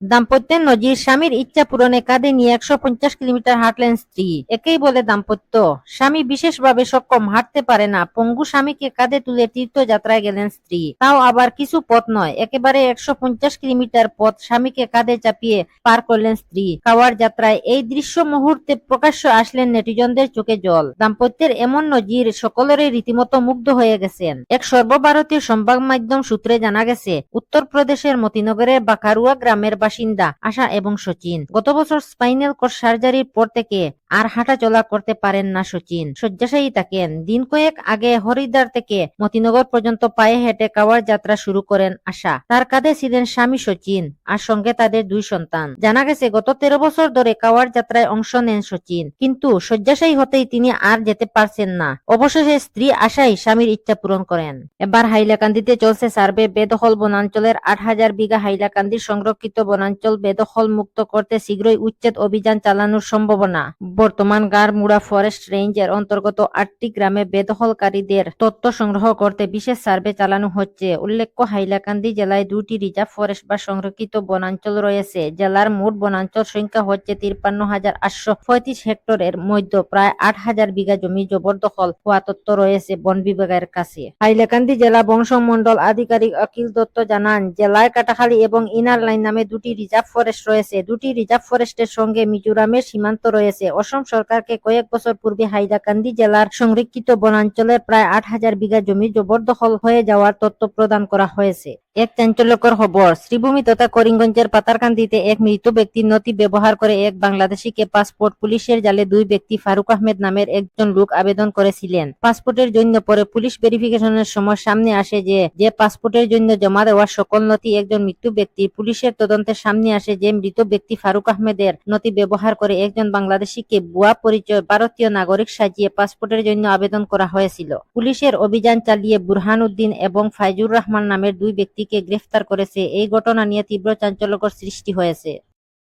দাম্পত্যের নজির, স্বামীর ইচ্ছা পূরণে কাঁধে নিয়ে 150 কিলোমিটার হাঁটলেন স্ত্রী। একেই বলে দাম্পত্য। স্বামী বিশেষভাবে সক্ষম, হাঁটতে পারে না, পঙ্গু স্বামীকে কাঁধে তুলে তীর্থযাত্রায় গেলেন স্ত্রী। তাও আবার কিছু পথ নয়, একেবারে 150 কিলোমিটার পথ স্বামীকে কাঁধে চাপিয়ে পার করলেন স্ত্রী। কাওয়ার যাত্রায় এই দৃশ্য মুহূর্তে প্রকাশ্য আসলেন নেটিজনদের চোখে জল। দাম্পত্যের এমন নজির সকলেরই রীতিমতো মুগ্ধ হয়ে গেছেন। এক সর্বভারতীয় সংবাদ মাধ্যম সূত্রে জানা গেছে, উত্তরপ্রদেশের মতিনগরের বাকারুয়া গ্রামের বাসিন্দা আশা এবং সচিন। গত বছর স্পাইনাল কর্ড সার্জারির পর থেকে আর হাঁটা চলা করতে পারেন না সচিন, শয্যাশায়ী থাকেন। দিন কয়েক আগে হরিদ্বার থেকে মতিনগর পর্যন্ত পায়ে হেঁটে কাওয়ার যাত্রা শুরু করেন আশা। তার কাঁধে ছিলেন স্বামী সচিন আর সঙ্গে তাদের 2 সন্তান। জানা গেছে, গত 13 বছর ধরে কাওয়ার যাত্রায় অংশ নেন সচিন, কিন্তু শয্যাশায়ী হতেই তিনি আর যেতে পারছেন না। অবশেষে স্ত্রী আশাই স্বামীর ইচ্ছা পূরণ করেন। এবার হাইলাকান্দিতে চলছে সার্ভে। বেদখল বনাঞ্চলের 8,000 বিঘা হাইলাকান্দির সংরক্ষিত বনাঞ্চল বেদখল মুক্ত করতে শীঘ্রই উচ্ছেদ অভিযান চালানোর সম্ভাবনা। বর্তমান গারমুড়া ফরেস্ট রেঞ্জের অন্তর্গত 8টি গ্রামে বেদখলকারীদের তথ্য সংগ্রহ করতে বিশেষ সার্ভে চালানো হচ্ছে। উল্লেখ্য, হাইলাকান্দি জেলায় 2টি রিজার্ভ ফরেস্ট বা সংরক্ষিত বনাঞ্চল রয়েছে। জেলার মোট বনাঞ্চল সংখ্যা হচ্ছে 53,835 হেক্টরের মধ্যে প্রায় 8,000 বিঘা জমি জবরদখল হওয়া তথ্য রয়েছে বন বিভাগের কাছে। হাইলাকান্দি জেলা বংশমন্ডল আধিকারিক অখিল দত্ত জানান, জেলায় কাটাখালী এবং ইনার লাইন নামে 2টি রিজার্ভ ফরেস্ট রয়েছে। 2টি রিজার্ভ ফরেস্টের সঙ্গে মিজোরামের সীমান্ত রয়েছে। অসম সরকারকে কয়েক বছর পূর্বে হাইলাকান্দি জেলার সংরক্ষিত বনাঞ্চলের প্রায় 8,000 বিঘা জমি জবরদখল হয়ে যাওয়ার তথ্য প্রদান করা হয়েছে। এক চাঞ্চল্যকর খবর, শ্রীভূমি তথা করিমগঞ্জের পাতারকান্দিতে এক মৃত ব্যক্তির নথি ব্যবহার করে এক বাংলাদেশিকে পাসপোর্ট পুলিশের জালে 2 ব্যক্তি ফারুক আহমেদ নামের একজন লোক আবেদন করেছিলেন পাসপোর্টের জন্য। পরে পুলিশ ভেরিফিকেশনের সময় সামনে আসে যে পাসপোর্টের জন্য জমা দেওয়া সকল নথি একজন মৃত ব্যক্তি। পুলিশের তদন্তের সামনে আসে যে মৃত ব্যক্তি ফারুক আহমেদের নথি ব্যবহার করে একজন বাংলাদেশিকে ভুয়া পরিচয় ভারতীয় নাগরিক সাজিয়ে পাসপোর্টের জন্য আবেদন করা হয়েছিল। পুলিশের অভিযান চালিয়ে বুরহান উদ্দিন এবং ফাইজুর রহমান নামের 2 ব্যক্তিকে গ্রেফতার করেছে। এই ঘটনা নিয়ে তীব্র চাঞ্চল্যকর সৃষ্টি হয়েছে।